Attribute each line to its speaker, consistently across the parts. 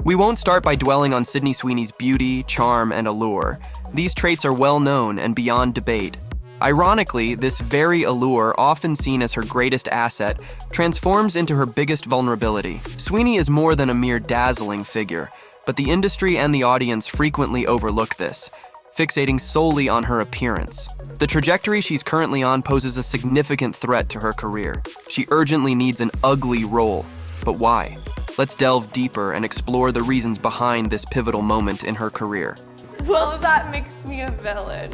Speaker 1: We won't start by dwelling on Sydney Sweeney's beauty, charm, and allure. These traits are well known and beyond debate. Ironically, this very allure, often seen as her greatest asset, transforms into her biggest vulnerability. Sweeney is more than a mere dazzling figure, but the industry and the audience frequently overlook this, fixating solely on her appearance. The trajectory she's currently on poses a significant threat to her career. She urgently needs an ugly role, but why? Let's delve deeper and explore the reasons behind this pivotal moment in her career.
Speaker 2: Well, that makes me a villain.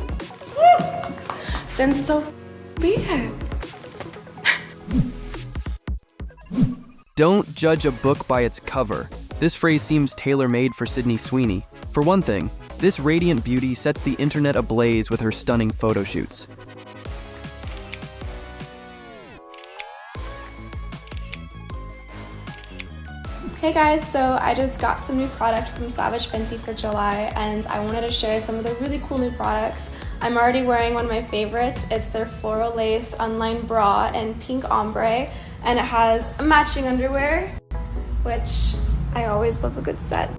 Speaker 2: Then so be it.
Speaker 1: Don't judge a book by its cover. This phrase seems tailor-made for Sydney Sweeney. For one thing, this radiant beauty sets the internet ablaze with her stunning photo shoots.
Speaker 3: Hey guys, so I just got some new product from Savage Fenty for July, and I wanted to share some of the really cool new products. I'm already wearing one of my favorites. It's their floral lace unlined bra in pink ombre, and it has matching underwear, which I always love a good set.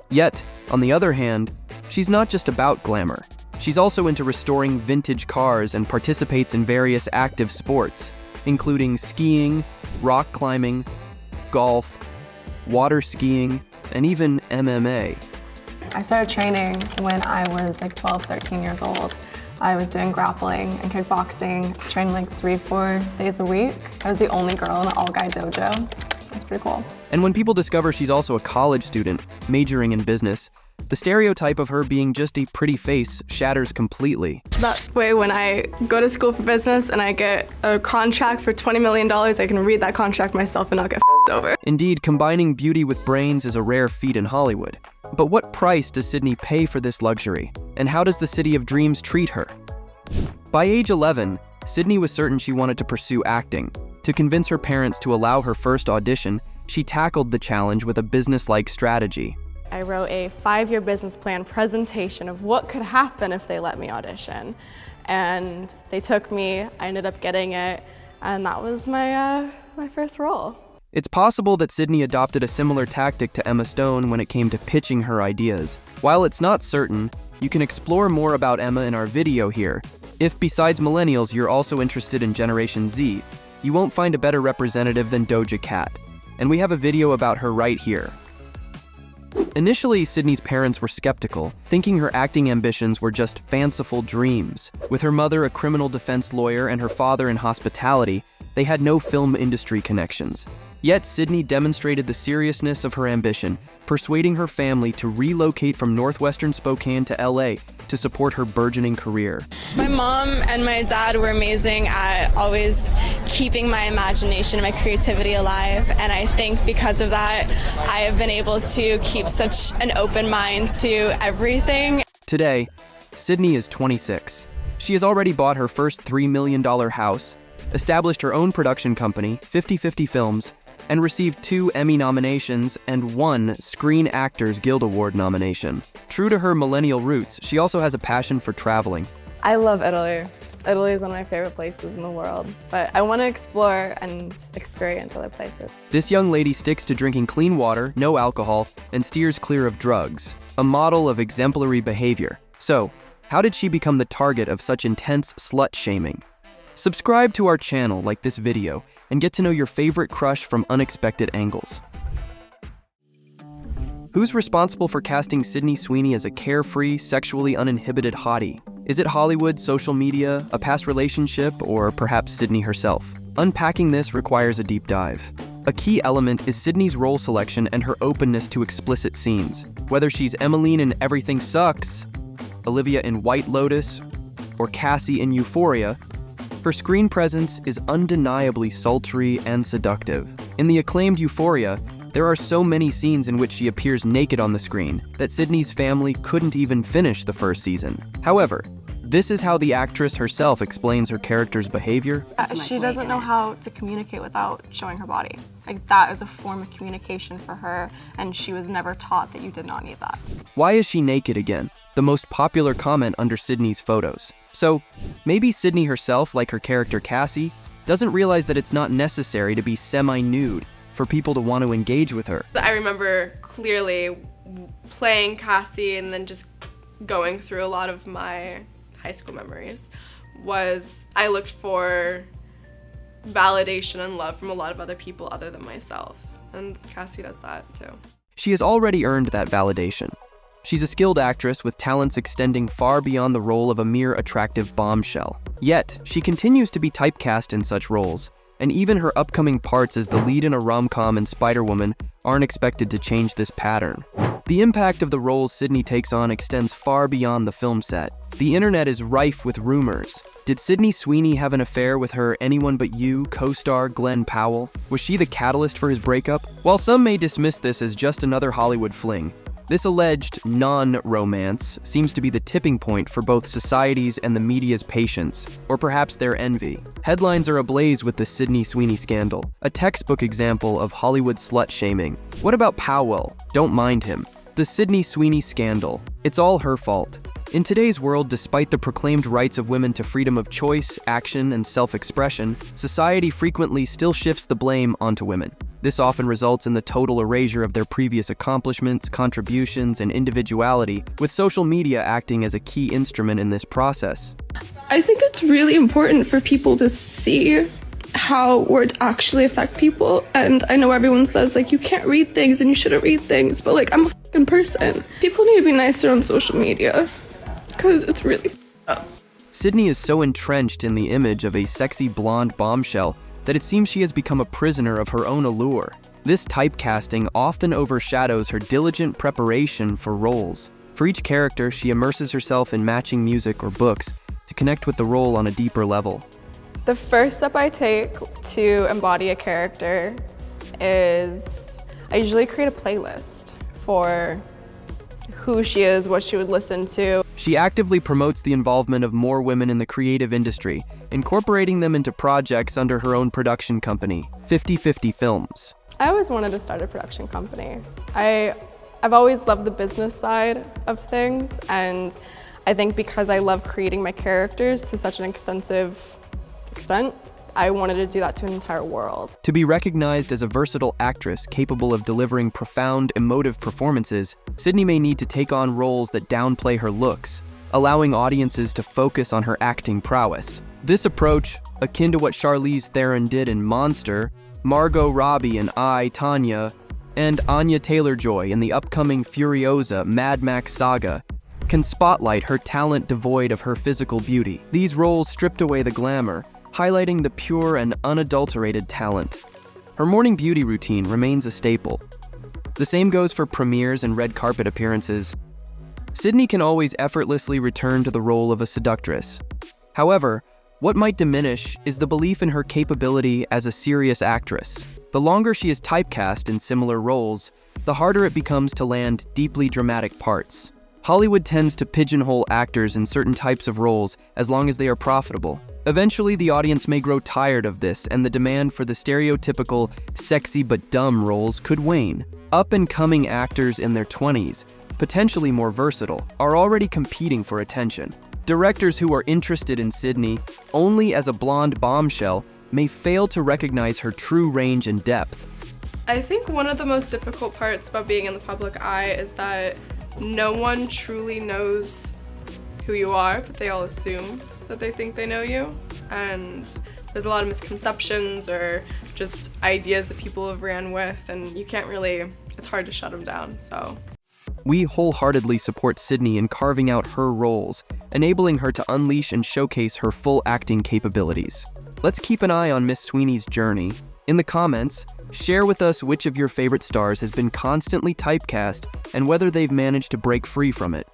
Speaker 1: Yet, on the other hand, she's not just about glamour. She's also into restoring vintage cars and participates in various active sports, including skiing, rock climbing, golf, water skiing, and even MMA.
Speaker 4: I started training when I was like 12, 13 years old. I was doing grappling and kickboxing, trained like 3-4 days a week. I was the only girl in an all-guy dojo. It's pretty cool.
Speaker 1: And when people discover she's also a college student, majoring in business, the stereotype of her being just a pretty face shatters completely.
Speaker 2: That way, when I go to school for business and I get a contract for $20 million, I can read that contract myself and not get f***ed over.
Speaker 1: Indeed, combining beauty with brains is a rare feat in Hollywood. But what price does Sydney pay for this luxury? And how does the City of Dreams treat her? By age 11, Sydney was certain she wanted to pursue acting. To convince her parents to allow her first audition, she tackled the challenge with a business-like strategy.
Speaker 2: I wrote a 5-year business plan presentation of what could happen if they let me audition. And they took me, I ended up getting it, and that was my first role.
Speaker 1: It's possible that Sydney adopted a similar tactic to Emma Stone when it came to pitching her ideas. While it's not certain, you can explore more about Emma in our video here. If besides millennials you're also interested in Generation Z, you won't find a better representative than Doja Cat. And we have a video about her right here. Initially, Sydney's parents were skeptical, thinking her acting ambitions were just fanciful dreams. With her mother a criminal defense lawyer and her father in hospitality, they had no film industry connections. Yet Sydney demonstrated the seriousness of her ambition, persuading her family to relocate from northwestern Spokane to LA to support her burgeoning career.
Speaker 2: My mom and my dad were amazing at always keeping my imagination and my creativity alive, and I think because of that, I have been able to keep such an open mind to everything.
Speaker 1: Today, Sydney is 26. She has already bought her first $3 million house, established her own production company, 50/50 Films, and received 2 Emmy nominations and 1 Screen Actors Guild Award nomination. True to her millennial roots, she also has a passion for traveling.
Speaker 2: I love Italy. Italy is one of my favorite places in the world, but I want to explore and experience other places.
Speaker 1: This young lady sticks to drinking clean water, no alcohol, and steers clear of drugs, a model of exemplary behavior. So, how did she become the target of such intense slut-shaming? Subscribe to our channel, like this video, and get to know your favorite crush from unexpected angles. Who's responsible for casting Sydney Sweeney as a carefree, sexually uninhibited hottie? Is it Hollywood, social media, a past relationship, or perhaps Sydney herself? Unpacking this requires a deep dive. A key element is Sydney's role selection and her openness to explicit scenes. Whether she's Emmeline in Everything Sucks, Olivia in White Lotus, or Cassie in Euphoria, her screen presence is undeniably sultry and seductive. In the acclaimed Euphoria, there are so many scenes in which she appears naked on the screen that Sydney's family couldn't even finish the first season. However, this is how the actress herself explains her character's behavior.
Speaker 4: She doesn't know how to communicate without showing her body. Like, that is a form of communication for her, and she was never taught that you did not need that.
Speaker 1: Why is she naked again? The most popular comment under Sydney's photos. So, maybe Sydney herself, like her character Cassie, doesn't realize that it's not necessary to be semi-nude. for people to want to engage with her.
Speaker 5: I remember clearly playing Cassie and then just going through a lot of my high school memories was I looked for validation and love from a lot of other people other than myself. And Cassie does that too.
Speaker 1: She has already earned that validation. She's a skilled actress with talents extending far beyond the role of a mere attractive bombshell. Yet, she continues to be typecast in such roles, and even her upcoming parts as the lead in a rom-com and Spider-Woman aren't expected to change this pattern. The impact of the roles Sydney takes on extends far beyond the film set. The internet is rife with rumors. Did Sydney Sweeney have an affair with her Anyone But You co-star Glenn Powell? Was she the catalyst for his breakup? While some may dismiss this as just another Hollywood fling, this alleged non-romance seems to be the tipping point for both society's and the media's patience, or perhaps their envy. Headlines are ablaze with the Sydney Sweeney scandal, a textbook example of Hollywood slut-shaming. What about Powell? Don't mind him. The Sydney Sweeney scandal. It's all her fault. In today's world, despite the proclaimed rights of women to freedom of choice, action, and self-expression, society frequently still shifts the blame onto women. This often results in the total erasure of their previous accomplishments, contributions, and individuality, with social media acting as a key instrument in this process.
Speaker 6: I think it's really important for people to see how words actually affect people. And I know everyone says, like, you can't read things and you shouldn't read things, but, like, I'm a fucking person. People need to be nicer on social media, because it's really up.
Speaker 1: Sydney is so entrenched in the image of a sexy blonde bombshell that it seems she has become a prisoner of her own allure. This typecasting often overshadows her diligent preparation for roles. For each character, she immerses herself in matching music or books to connect with the role on a deeper level.
Speaker 4: The first step I take to embody a character is I usually create a playlist for who she is, what she would listen to.
Speaker 1: She actively promotes the involvement of more women in the creative industry, incorporating them into projects under her own production company, 50/50 Films.
Speaker 4: I always wanted to start a production company. I've always loved the business side of things, and I think because I love creating my characters to such an extensive extent, I wanted to do that to an entire world.
Speaker 1: To be recognized as a versatile actress capable of delivering profound, emotive performances, Sydney may need to take on roles that downplay her looks, allowing audiences to focus on her acting prowess. This approach, akin to what Charlize Theron did in Monster, Margot Robbie in I, Tonya, and Anya Taylor-Joy in the upcoming Furiosa Mad Max saga, can spotlight her talent devoid of her physical beauty. These roles stripped away the glamour, highlighting the pure and unadulterated talent. Her morning beauty routine remains a staple. The same goes for premieres and red carpet appearances. Sydney can always effortlessly return to the role of a seductress. However, what might diminish is the belief in her capability as a serious actress. The longer she is typecast in similar roles, the harder it becomes to land deeply dramatic parts. Hollywood tends to pigeonhole actors in certain types of roles as long as they are profitable. Eventually, the audience may grow tired of this, and the demand for the stereotypical sexy but dumb roles could wane. Up-and-coming actors in their 20s, potentially more versatile, are already competing for attention. Directors who are interested in Sydney only as a blonde bombshell may fail to recognize her true range and depth.
Speaker 5: I think one of the most difficult parts about being in the public eye is that no one truly knows who you are, but they all assume that they think they know you. And there's a lot of misconceptions or just ideas that people have ran with, and you can't really, it's hard to shut them down, so.
Speaker 1: We wholeheartedly support Sydney in carving out her roles, enabling her to unleash and showcase her full acting capabilities. Let's keep an eye on Miss Sweeney's journey. In the comments, share with us which of your favorite stars has been constantly typecast and whether they've managed to break free from it.